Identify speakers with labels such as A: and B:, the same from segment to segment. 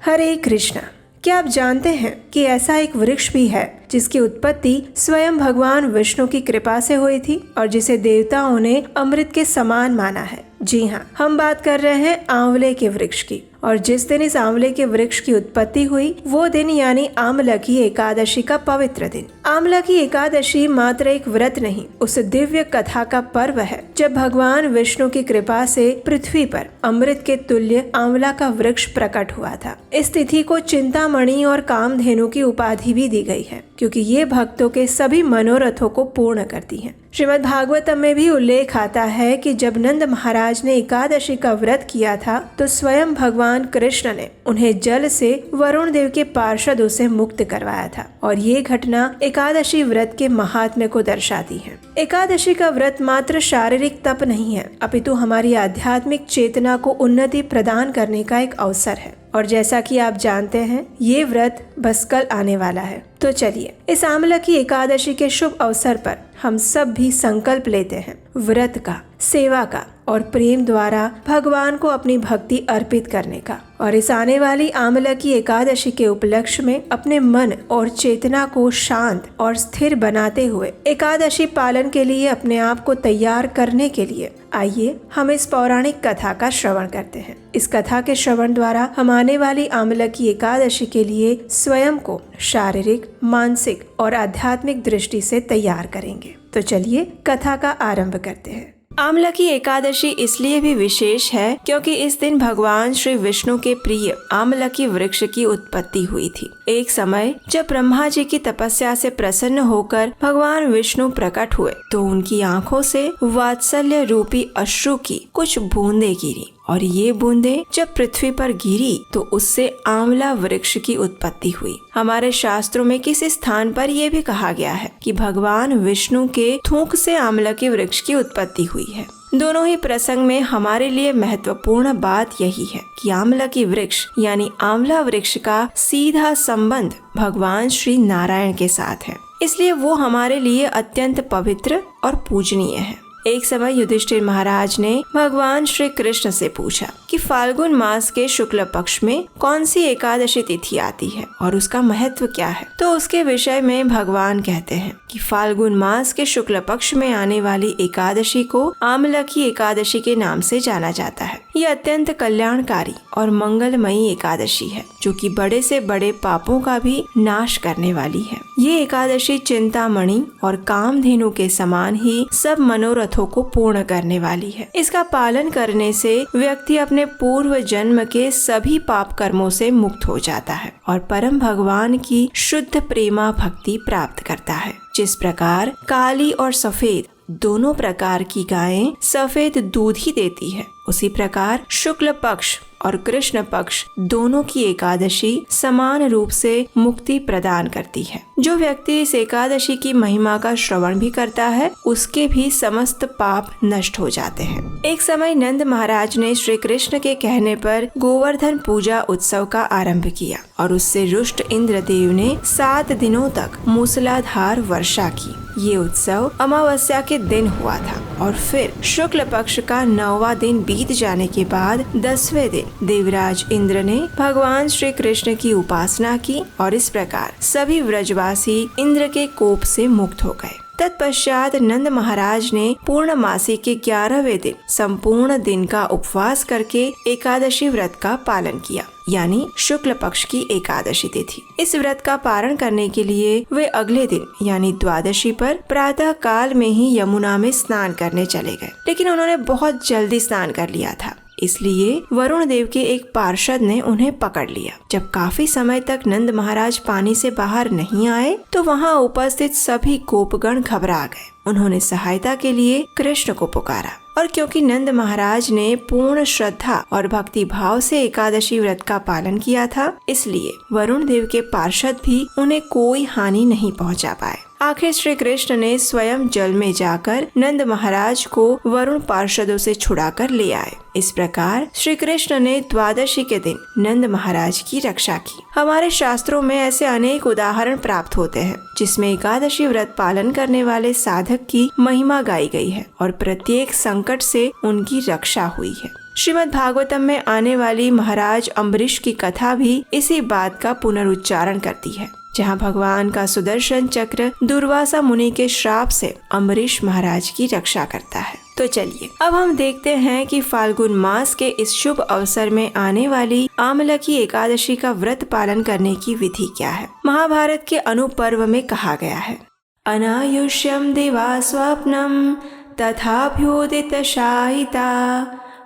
A: हरे कृष्णा। क्या आप जानते हैं कि ऐसा एक वृक्ष भी है जिसकी उत्पत्ति स्वयं भगवान विष्णु की कृपा से हुई थी और जिसे देवताओं ने अमृत के समान माना है। जी हाँ, हम बात कर रहे हैं आंवले के वृक्ष की। और जिस दिन इस आंवले के वृक्ष की उत्पत्ति हुई वो दिन यानी आमलकी एकादशी का पवित्र दिन। आमलकी एकादशी मात्र एक व्रत नहीं, उस दिव्य कथा का पर्व है जब भगवान विष्णु की कृपा से पृथ्वी पर अमृत के तुल्य आंवला का वृक्ष प्रकट हुआ था। इस तिथि को चिंतामणि और कामधेनु की उपाधि भी दी गई है क्योंकि ये भक्तों के सभी मनोरथों को पूर्ण करती है। श्रीमद् भागवतम में भी उल्लेख आता है कि जब नंद महाराज ने एकादशी का व्रत किया था तो स्वयं भगवान कृष्ण ने उन्हें जल से वरुण देव के पार्षदों से मुक्त करवाया था और ये घटना एकादशी व्रत के महात्म्य को दर्शाती है। एकादशी का व्रत मात्र शारीरिक तप नहीं है अपितु हमारी आध्यात्मिक चेतना को उन्नति प्रदान करने का एक अवसर है। और जैसा कि आप जानते हैं ये व्रत बस कल आने वाला है। तो चलिए इस आमलकी एकादशी के शुभ अवसर पर हम सब भी संकल्प लेते हैं व्रत का, सेवा का और प्रेम द्वारा भगवान को अपनी भक्ति अर्पित करने का। और इस आने वाली आमलकी एकादशी के उपलक्ष्य में अपने मन और चेतना को शांत और स्थिर बनाते हुए एकादशी पालन के लिए अपने आप को तैयार करने के लिए आइए हम इस पौराणिक कथा का श्रवण करते हैं। इस कथा के श्रवण द्वारा हम आने वाली आमलकी एकादशी के लिए स्वयं को शारीरिक, मानसिक और आध्यात्मिक दृष्टि से तैयार करेंगे। तो चलिए कथा का आरंभ करते हैं। आमलकी एकादशी इसलिए भी विशेष है क्योंकि इस दिन भगवान श्री विष्णु के प्रिय आमलकी वृक्ष की उत्पत्ति हुई थी। एक समय जब ब्रह्मा जी की तपस्या से प्रसन्न होकर भगवान विष्णु प्रकट हुए तो उनकी आंखों से वात्सल्य रूपी अश्रु की कुछ बूंदें गिरी और ये बूंदें जब पृथ्वी पर गिरी तो उससे आंवला वृक्ष की उत्पत्ति हुई। हमारे शास्त्रों में किसी स्थान पर यह भी कहा गया है कि भगवान विष्णु के थूक से आमलकी वृक्ष की उत्पत्ति हुई है। दोनों ही प्रसंग में हमारे लिए महत्वपूर्ण बात यही है कि आमलकी वृक्ष यानी आंवला वृक्ष का सीधा संबंध भगवान श्री नारायण के साथ है, इसलिए वो हमारे लिए अत्यंत पवित्र और पूजनीय है। एक समय युधिष्ठिर महाराज ने भगवान श्री कृष्ण से पूछा कि फाल्गुन मास के शुक्ल पक्ष में कौन सी एकादशी तिथि आती है और उसका महत्व क्या है। तो उसके विषय में भगवान कहते हैं कि फाल्गुन मास के शुक्ल पक्ष में आने वाली एकादशी को आमलकी एकादशी के नाम से जाना जाता है। ये अत्यंत कल्याणकारी और मंगलमयी एकादशी है जो कि बड़े से बड़े पापों का भी नाश करने वाली है। ये एकादशी चिंतामणि और कामधेनु के समान ही सब मनोरथों को पूर्ण करने वाली है। इसका पालन करने से व्यक्ति अपने पूर्व जन्म के सभी पाप कर्मों से मुक्त हो जाता है और परम भगवान की शुद्ध प्रेमा भक्ति प्राप्त करता है। जिस प्रकार काली और सफेद दोनों प्रकार की गायें सफेद दूध ही देती है, उसी प्रकार शुक्ल पक्ष और कृष्ण पक्ष दोनों की एकादशी समान रूप से मुक्ति प्रदान करती है। जो व्यक्ति इस एकादशी की महिमा का श्रवण भी करता है उसके भी समस्त पाप नष्ट हो जाते हैं। एक समय नंद महाराज ने श्री कृष्ण के कहने पर गोवर्धन पूजा उत्सव का आरंभ किया और उससे रुष्ट इंद्रदेव ने 7 दिनों तक मूसलाधार वर्षा की। ये उत्सव अमावस्या के दिन हुआ था और फिर शुक्ल पक्ष का 9वां दिन बीत जाने के बाद 10वें दिन देवराज इंद्र ने भगवान श्री कृष्ण की उपासना की और इस प्रकार सभी व्रजवासी इंद्र के कोप से मुक्त हो गए। तत्पश्चात नंद महाराज ने पूर्णमासी के 11वें दिन संपूर्ण दिन का उपवास करके एकादशी व्रत का पालन किया, यानी शुक्ल पक्ष की एकादशी तिथि। इस व्रत का पारण करने के लिए वे अगले दिन यानी द्वादशी पर प्रातः काल में ही यमुना में स्नान करने चले गए, लेकिन उन्होंने बहुत जल्दी स्नान कर लिया था, इसलिए वरुण देव के एक पार्षद ने उन्हें पकड़ लिया। जब काफी समय तक नंद महाराज पानी से बाहर नहीं आए तो वहां उपस्थित सभी गोपगण घबरा गए। उन्होंने सहायता के लिए कृष्ण को पुकारा और क्योंकि नंद महाराज ने पूर्ण श्रद्धा और भक्ति भाव से एकादशी व्रत का पालन किया था, इसलिए वरुण देव के पार्षद भी उन्हें कोई हानि नहीं पहुंचा पाए। आखिर श्री कृष्ण ने स्वयं जल में जाकर नंद महाराज को वरुण पार्षदों से छुड़ाकर ले आए। इस प्रकार श्री कृष्ण ने द्वादशी के दिन नंद महाराज की रक्षा की। हमारे शास्त्रों में ऐसे अनेक उदाहरण प्राप्त होते हैं जिसमें एकादशी व्रत पालन करने वाले साधक की महिमा गाई गई है और प्रत्येक संकट से उनकी रक्षा हुई है। श्रीमद् भागवतम में आने वाली महाराज अम्बरीश की कथा भी इसी बात का पुनरुच्चारण करती है, जहाँ भगवान का सुदर्शन चक्र दुर्वासा मुनि के श्राप से अम्बरीश महाराज की रक्षा करता है। तो चलिए अब हम देखते हैं कि फाल्गुन मास के इस शुभ अवसर में आने वाली आमलकी एकादशी का व्रत पालन करने की विधि क्या है। महाभारत के अनुपर्व में कहा गया है, अनायुष्यम दिवा स्वप्नम तथाभ्योदित शायिता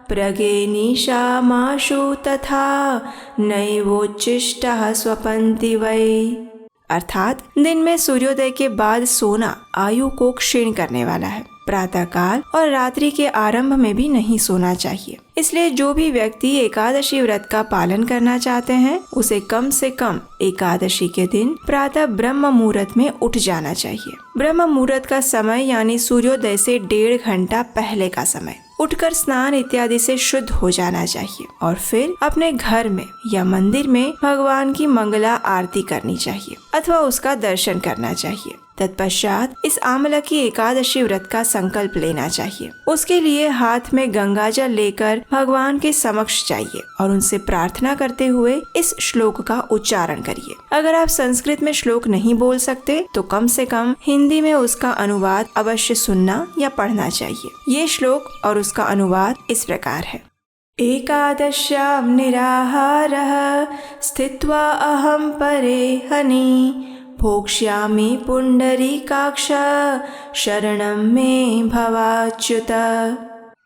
A: प्रगे निशा माशु तथा नैवोच्चिष्टः स्वपन्ति वै। अर्थात दिन में सूर्योदय के बाद सोना आयु को क्षीण करने वाला है। प्रातः काल और रात्रि के आरंभ में भी नहीं सोना चाहिए। इसलिए जो भी व्यक्ति एकादशी व्रत का पालन करना चाहते हैं उसे कम से कम एकादशी के दिन प्रातः ब्रह्म मुहूर्त में उठ जाना चाहिए। ब्रह्म मुहूर्त का समय यानी सूर्योदय से 1.5 घंटा पहले का समय। उठकर स्नान इत्यादि से शुद्ध हो जाना चाहिए और फिर अपने घर में या मंदिर में भगवान की मंगला आरती करनी चाहिए अथवा उसका दर्शन करना चाहिए। तत्पश्चात इस आमलकी एकादशी व्रत का संकल्प लेना चाहिए। उसके लिए हाथ में गंगा जल लेकर भगवान के समक्ष जाइए और उनसे प्रार्थना करते हुए इस श्लोक का उच्चारण करिए। अगर आप संस्कृत में श्लोक नहीं बोल सकते तो कम से कम हिंदी में उसका अनुवाद अवश्य सुनना या पढ़ना चाहिए। ये श्लोक और उसका अनुवाद इस प्रकार है। एकादश्यां निराहारः स्थित्वा अहं परे हनि भोक्ष्यामि पुंडरीकाक्ष शरणं मे भवाच्युत।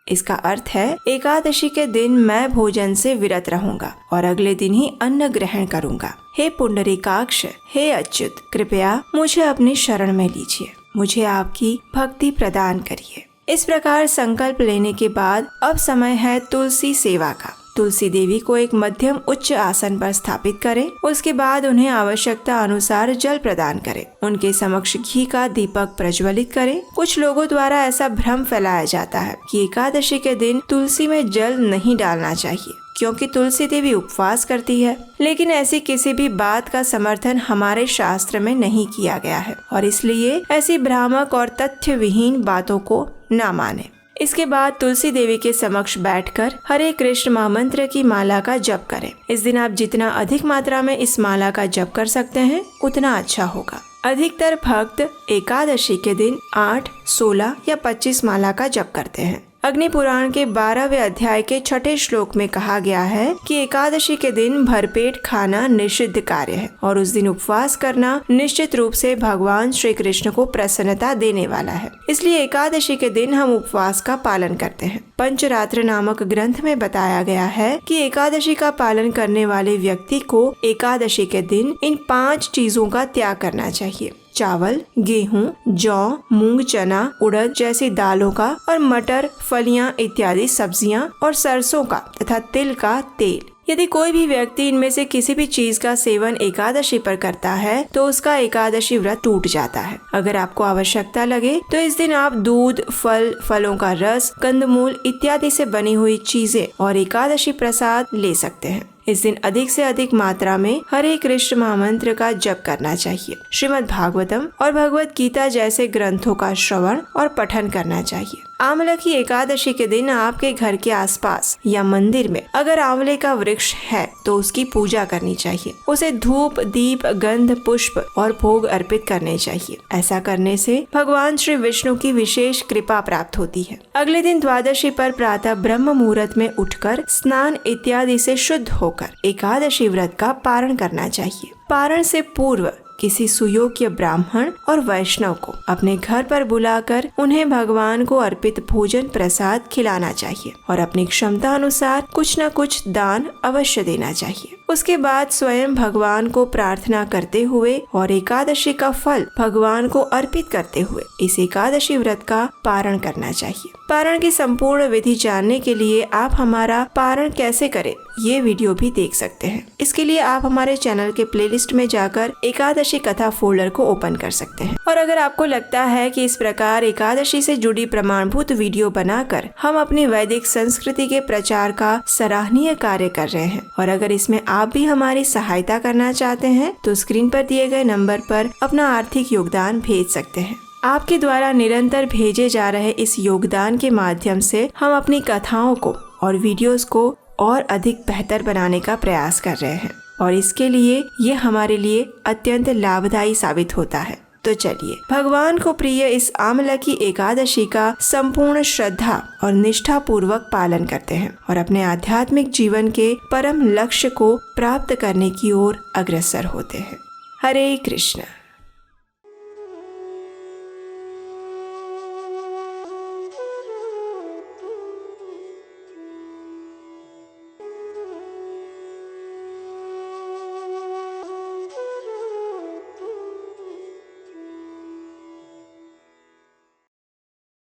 A: इसका अर्थ है, एकादशी के दिन मैं भोजन से विरत रहूंगा और अगले दिन ही अन्न ग्रहण करूंगा। हे पुंडरीकाक्ष, हे अच्युत, कृपया मुझे अपनी शरण में लीजिए, मुझे आपकी भक्ति प्रदान करिए। इस प्रकार संकल्प लेने के बाद अब समय है तुलसी सेवा का। तुलसी देवी को एक मध्यम उच्च आसन पर स्थापित करें। उसके बाद उन्हें आवश्यकता अनुसार जल प्रदान करें। उनके समक्ष घी का दीपक प्रज्वलित करें। कुछ लोगों द्वारा ऐसा भ्रम फैलाया जाता है कि एकादशी के दिन तुलसी में जल नहीं डालना चाहिए क्योंकि तुलसी देवी उपवास करती है, लेकिन ऐसी किसी भी बात का समर्थन हमारे शास्त्र में नहीं किया गया है और इसलिए ऐसी भ्रामक और तथ्य विहीन बातों को न माने। इसके बाद तुलसी देवी के समक्ष बैठकर हरे कृष्ण महामंत्र की माला का जप करें। इस दिन आप जितना अधिक मात्रा में इस माला का जप कर सकते हैं उतना अच्छा होगा। अधिकतर भक्त एकादशी के दिन 8, 16 या 25 माला का जप करते हैं। अग्नि पुराण के 12वें अध्याय के 6ठे श्लोक में कहा गया है कि एकादशी के दिन भरपेट खाना निषिद्ध कार्य है और उस दिन उपवास करना निश्चित रूप से भगवान श्री कृष्ण को प्रसन्नता देने वाला है। इसलिए एकादशी के दिन हम उपवास का पालन करते हैं। पंचरात्र नामक ग्रंथ में बताया गया है कि एकादशी का पालन करने वाले व्यक्ति को एकादशी के दिन इन 5 चीजों का त्याग करना चाहिए। चावल, गेहूं, जौ, मूंग, चना, उड़द जैसी दालों का और मटर, फलियां इत्यादि सब्जियां और सरसों का तथा तिल का तेल। यदि कोई भी व्यक्ति इनमें से किसी भी चीज का सेवन एकादशी पर करता है तो उसका एकादशी व्रत टूट जाता है। अगर आपको आवश्यकता लगे तो इस दिन आप दूध, फल, फलों का रस, कंदमूल इत्यादि से बनी हुई चीजें और एकादशी प्रसाद ले सकते हैं। इस दिन अधिक से अधिक मात्रा में हरे कृष्ण महामंत्र का जप करना चाहिए। श्रीमद् भागवतम और भगवत गीता जैसे ग्रंथों का श्रवण और पठन करना चाहिए। आमलकी एकादशी के दिन आपके घर के आसपास या मंदिर में अगर आंवले का वृक्ष है तो उसकी पूजा करनी चाहिए। उसे धूप, दीप, गंध, पुष्प और भोग अर्पित करने चाहिए। ऐसा करने से भगवान श्री विष्णु की विशेष कृपा प्राप्त होती है। अगले दिन द्वादशी पर प्रातः ब्रह्म मुहूर्त में उठकर स्नान इत्यादि से शुद्ध होकर एकादशी व्रत का पारण करना चाहिए। पारण से पूर्व किसी सुयोग्य ब्राह्मण और वैष्णव को अपने घर पर बुलाकर उन्हें भगवान को अर्पित भोजन प्रसाद खिलाना चाहिए और अपनी क्षमता अनुसार कुछ न कुछ दान अवश्य देना चाहिए। उसके बाद स्वयं भगवान को प्रार्थना करते हुए और एकादशी का फल भगवान को अर्पित करते हुए इस एकादशी व्रत का पारण करना चाहिए। पारण की संपूर्ण विधि जानने के लिए आप हमारा पारण कैसे करें ये वीडियो भी देख सकते हैं। इसके लिए आप हमारे चैनल के प्लेलिस्ट में जाकर एकादशी कथा फोल्डर को ओपन कर सकते हैं। और अगर आपको लगता है कि इस प्रकार एकादशी से जुड़ी प्रमाणभूत वीडियो बनाकर हम अपनी वैदिक संस्कृति के प्रचार का सराहनीय कार्य कर रहे हैं और अगर इसमें आप भी हमारी सहायता करना चाहते हैं तो स्क्रीन पर दिए गए नंबर पर अपना आर्थिक योगदान भेज सकते हैं। आपके द्वारा निरंतर भेजे जा रहे इस योगदान के माध्यम से हम अपनी कथाओं को और वीडियोस को और अधिक बेहतर बनाने का प्रयास कर रहे हैं और इसके लिए ये हमारे लिए अत्यंत लाभदायी साबित होता है। तो चलिए भगवान को प्रिय इस आमला की एकादशी का संपूर्ण श्रद्धा और निष्ठा पूर्वक पालन करते हैं और अपने आध्यात्मिक जीवन के परम लक्ष्य को प्राप्त करने की ओर अग्रसर होते हैं। हरे कृष्ण।